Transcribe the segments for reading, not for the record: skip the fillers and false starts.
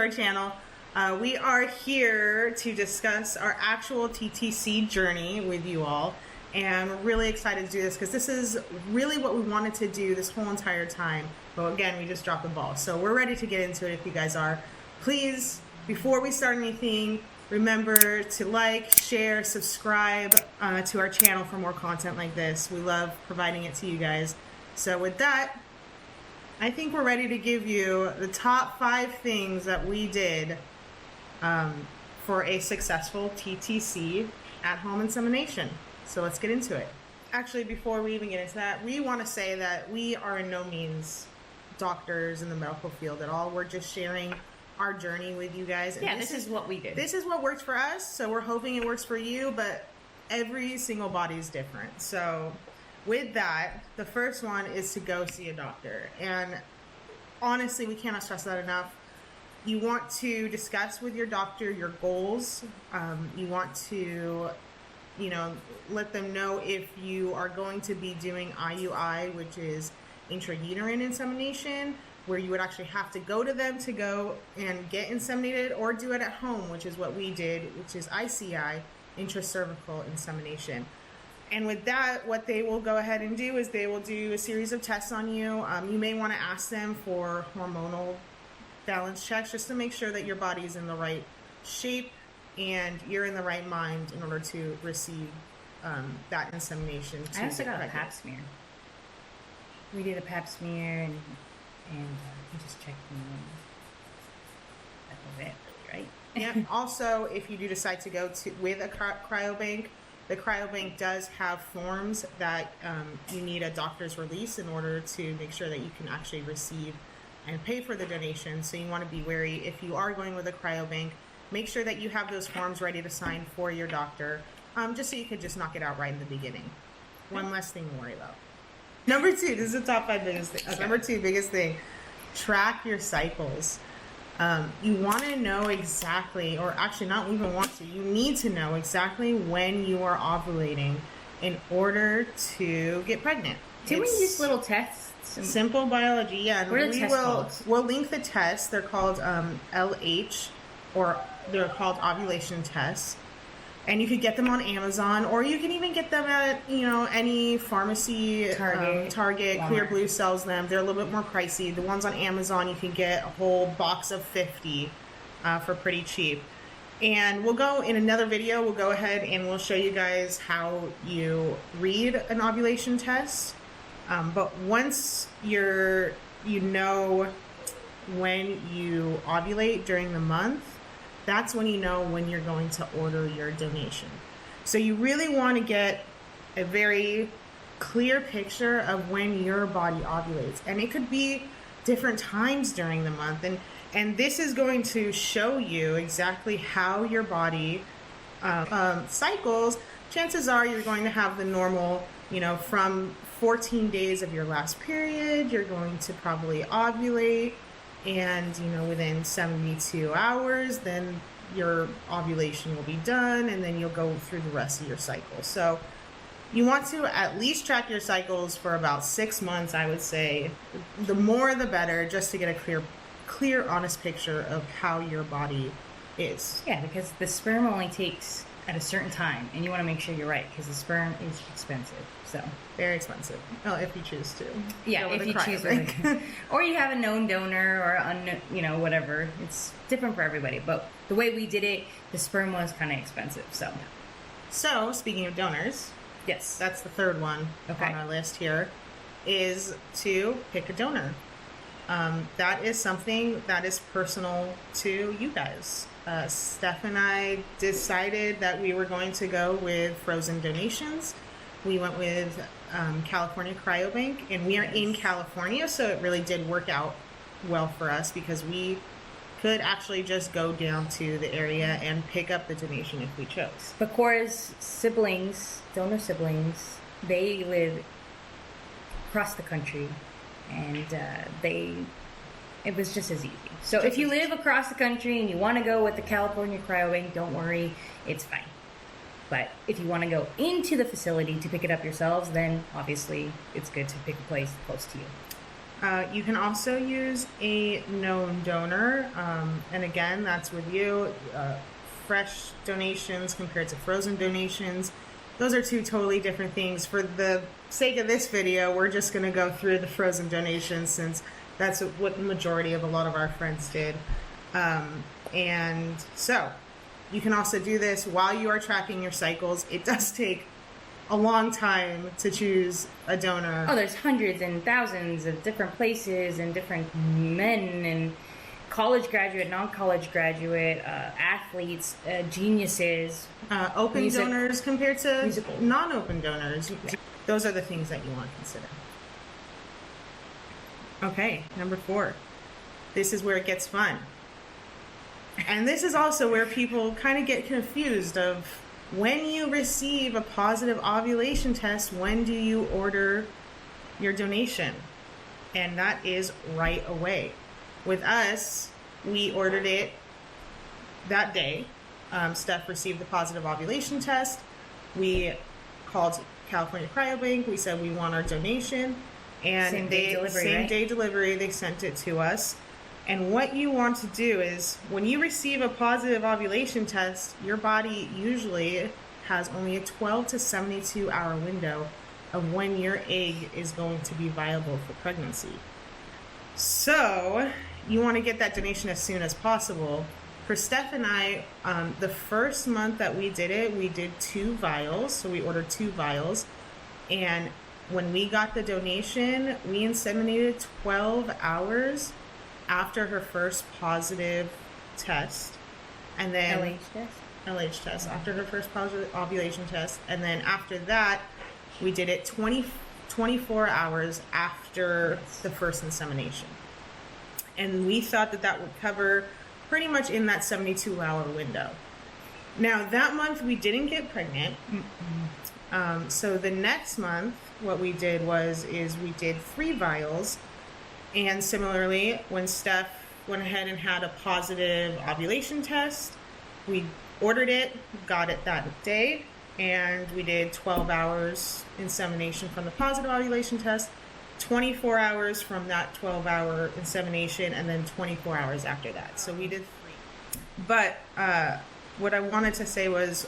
our channel. We are here to discuss our actual TTC journey with you all, and we're really excited to do this because this is really what we wanted to do this whole entire time. But again, we just dropped the ball, so we're ready to get into it if you guys are. Please, before we start anything, remember to like, share, subscribe to our channel for more content like this. We love providing it to you guys. So with that, I think we're ready to give you the top 5 things that we did for a successful TTC at-home insemination. So let's get into it. Actually, before we even get into that, we want to say that we are in no means doctors in the medical field at all. We're just sharing our journey with you guys. And yeah, this is what we did. This is what worked for us, so we're hoping it works for you, but every single body is different. So with that, the first one is to go see a doctor. And honestly, we cannot stress that enough. You want to discuss with your doctor your goals. You want to, let them know if you are going to be doing IUI, which is intrauterine insemination, where you would actually have to go to them to go and get inseminated, or do it at home, which is what we did, which is ICI, intracervical insemination. And with that, what they will go ahead and do is they will do a series of tests on you. You may want to ask them for hormonal balance checks just to make sure that your body is in the right shape and you're in the right mind in order to receive that insemination. I also got a pap smear. We did a pap smear and we just checked me. That was it, right? Yeah. Also, if you do decide to go with a cryobank, the cryobank does have forms that you need a doctor's release in order to make sure that you can actually receive and pay for the donation. So you want to be wary if you are going with a cryobank. Make sure that you have those forms ready to sign for your doctor, just so you could just knock it out right in the beginning. One less thing to worry about. Number 2, this is the top 5 biggest thing. Number 2 biggest thing, track your cycles. You want to know exactly, or actually not even want to, you need to know exactly when you are ovulating in order to get pregnant. Do we use little tests? Simple biology, yeah. And what are the tests called? We'll link the tests. They're called LH, or they're called ovulation tests. And you could get them on Amazon, or you can even get them at, any pharmacy. Target, Walmart. Clear Blue sells them. They're a little bit more pricey. The ones on Amazon, you can get a whole box of 50 for pretty cheap. And we'll go in another video, we'll go ahead and we'll show you guys how you read an ovulation test. But once you know when you ovulate during the month, that's when you know when you're going to order your donation. So you really want to get a very clear picture of when your body ovulates. And it could be different times during the month. And this is going to show you exactly how your body cycles. Chances are you're going to have the normal, from 14 days of your last period, you're going to probably ovulate. And, within 72 hours, then your ovulation will be done, and then you'll go through the rest of your cycle. So you want to at least track your cycles for about 6 months, I would say. The more, the better, just to get a clear, honest picture of how your body is. Yeah, because the sperm only takes at a certain time, and you want to make sure you're right, because the sperm is expensive. So very expensive. Oh, if you choose to. Yeah, if you choose to. Or you have a known donor, or unknown, whatever. It's different for everybody. But the way we did it, the sperm was kind of expensive. So speaking of donors, yes, that's the third one on our list here, is to pick a donor. That is something that is personal to you guys. Steph and I decided that we were going to go with frozen donations. We went with California Cryobank, and we are in California, so it really did work out well for us because we could actually just go down to the area and pick up the donation if we chose. But Cora's donor siblings, they live across the country, and it was just as easy. So if you live across the country and you want to go with the California Cryobank, don't worry, it's fine. But if you want to go into the facility to pick it up yourselves, then obviously it's good to pick a place close to you. You can also use a known donor, and again, that's with you. Fresh donations compared to frozen donations, those are two totally different things. For the sake of this video, we're just going to go through the frozen donations since that's what the majority of a lot of our friends did. And so you can also do this while you are tracking your cycles. It does take a long time to choose a donor. Oh, there's hundreds and thousands of different places and different men and college graduate, non-college graduate, athletes, geniuses. Open donors compared to musical. Non-open donors. Yeah. Those are the things that you want to consider. Okay, number 4. This is where it gets fun. And this is also where people kind of get confused of when you receive a positive ovulation test, when do you order your donation? And that is right away. With us, we ordered it that day. Steph received the positive ovulation test. We called California Cryobank. We said we want our donation. And same day delivery, they sent it to us. And what you want to do is when you receive a positive ovulation test, your body usually has only a 12 to 72 hour window of when your egg is going to be viable for pregnancy. So you want to get that donation as soon as possible. For Steph and I, the first month that we did it, we did 2 vials. So we ordered 2 vials. And when we got the donation, we inseminated 12 hours after her first positive test. And then LH test after her first positive ovulation test. And then after that, we did it 24 hours after the first insemination. And we thought that that would cover pretty much in that 72-hour window. Now, that month we didn't get pregnant. So the next month, what we did is we did 3 vials. And similarly, when Steph went ahead and had a positive ovulation test, we ordered it, got it that day, and we did 12 hours insemination from the positive ovulation test, 24 hours from that 12-hour insemination, and then 24 hours after that. So we did 3. But what I wanted to say was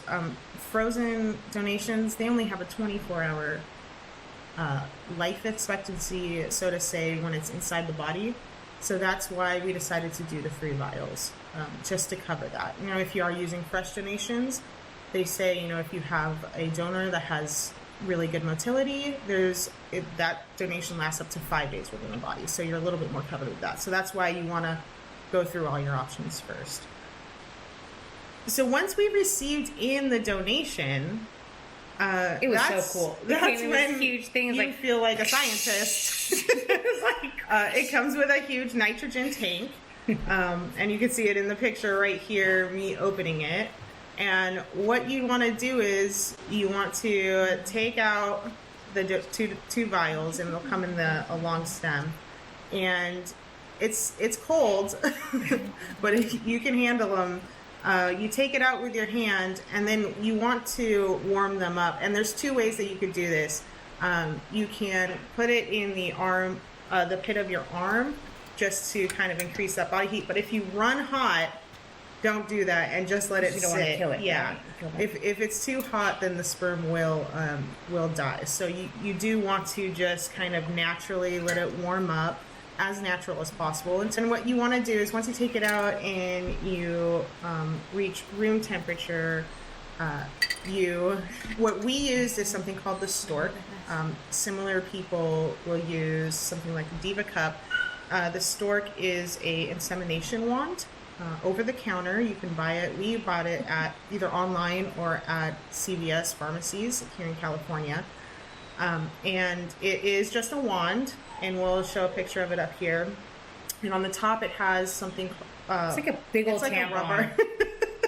frozen donations, they only have a 24-hour life expectancy, so to say, when it's inside the body. So that's why we decided to do the 3 vials, just to cover that. You know, if you are using fresh donations, they say, you know, if you have a donor that has really good motility, that donation lasts up to 5 days within the body. So you're a little bit more covered with that. So that's why you want to go through all your options first. So once we received in the donation, it was so cool. That's it when was huge things. You feel like a scientist. It comes with a huge nitrogen tank, and you can see it in the picture right here. Me opening it, and what you want to do is you want to take out the two vials, and they'll come in a long stem, and it's cold, but if you can handle them. You take it out with your hand, and then you want to warm them up. And there's 2 ways that you could do this. You can put it in the arm, the pit of your arm, just to kind of increase that body heat. But if you run hot, don't do that, and just let it sit. You don't want to kill it. Yeah. Right? If it's too hot, then the sperm will die. So you do want to just kind of naturally let it warm up, as natural as possible. And so what you want to do is once you take it out and you reach room temperature, what we used is something called the Stork. Similar people will use something like the Diva Cup. The Stork is a insemination wand. Over the counter, you can buy it. We bought it at either online or at CVS pharmacies here in California. And it is just a wand, and we'll show a picture of it up here. And on the top, it has something. It's like a big old tampon. Rubber.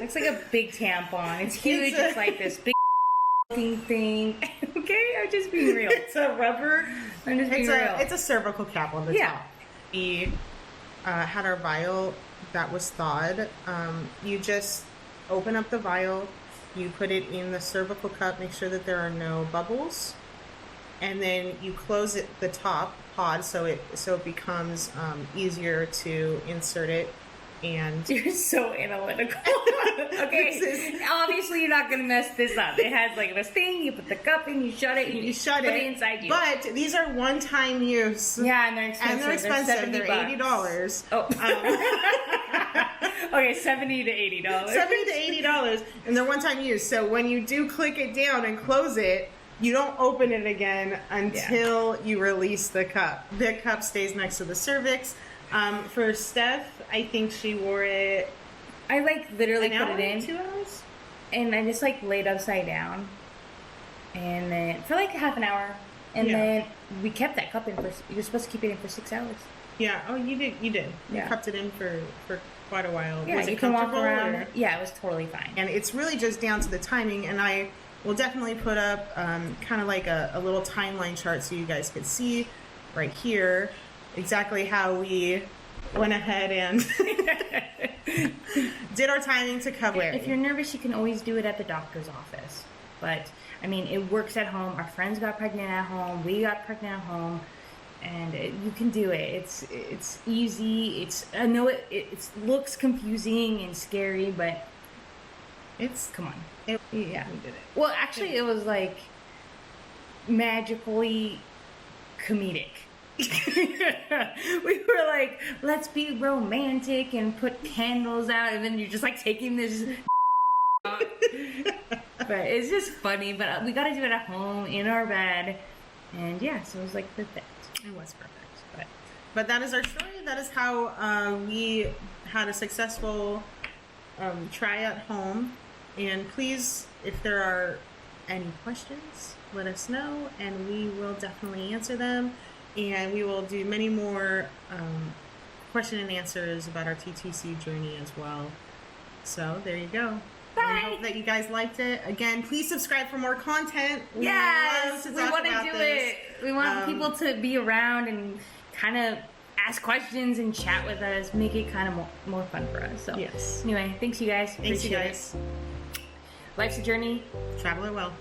It's like a big tampon. It's huge. It's like this big thing. Okay, I'm just being real. It's a rubber. I'm just being real. It's a cervical cap on the top. We had our vial that was thawed. You just open up the vial. You put it in the cervical cup. Make sure that there are no bubbles. and then you close it, the top pod, so it becomes easier to insert it. And you're so analytical. Okay, obviously you're not gonna mess this up. It has like this thing. You put the cup in, you shut it, you shut put it inside you. But these are one-time use. Yeah, and they're expensive. They're $80. Oh. Okay, $70 to $80. $70 to $80, and they're one-time use. So when you do click it down and close it, you don't open it again until you release the cup. The cup stays next to the cervix. For Steph, I think she wore it. I like literally put it in 2 hours, and I just like laid upside down, and then for like half an hour, and then we kept that cup in for. You're supposed to keep it in for 6 hours. Yeah. Oh, you did. You did. Yeah. You kept it in for quite a while. Yeah, Was it you can walk around. or? Yeah, it was totally fine. And it's really just down to the timing, and I will definitely put up kind of like a little timeline chart so you guys could see right here exactly how we went ahead and did our timing to cover. If you're nervous, you can always do it at the doctor's office. But I mean, it works at home. Our friends got pregnant at home. We got pregnant at home, and you can do it. It's easy. I know it looks confusing and scary, but come on. Yeah, we did it. Well, actually, Yeah. it was like magically comedic. We were like, let's be romantic and put candles out, and then you're just like taking this. But it's just funny. But we got to do it at home in our bed, and yeah, so it was like perfect. It was perfect. But that is our story. That is how we had a successful try at home. And please, if there are any questions, let us know, and we will definitely answer them. And we will do many more question and answers about our TTC journey as well. So there you go. Bye. We hope that you guys liked it. Again, please subscribe for more content. Yes, we want to do this. it. We want people to be around and kind of ask questions and chat with us, make it kind of more fun for us. So yes. Anyway, thanks you guys. Thanks you Appreciate guys. it. Life's a journey. Travel it well.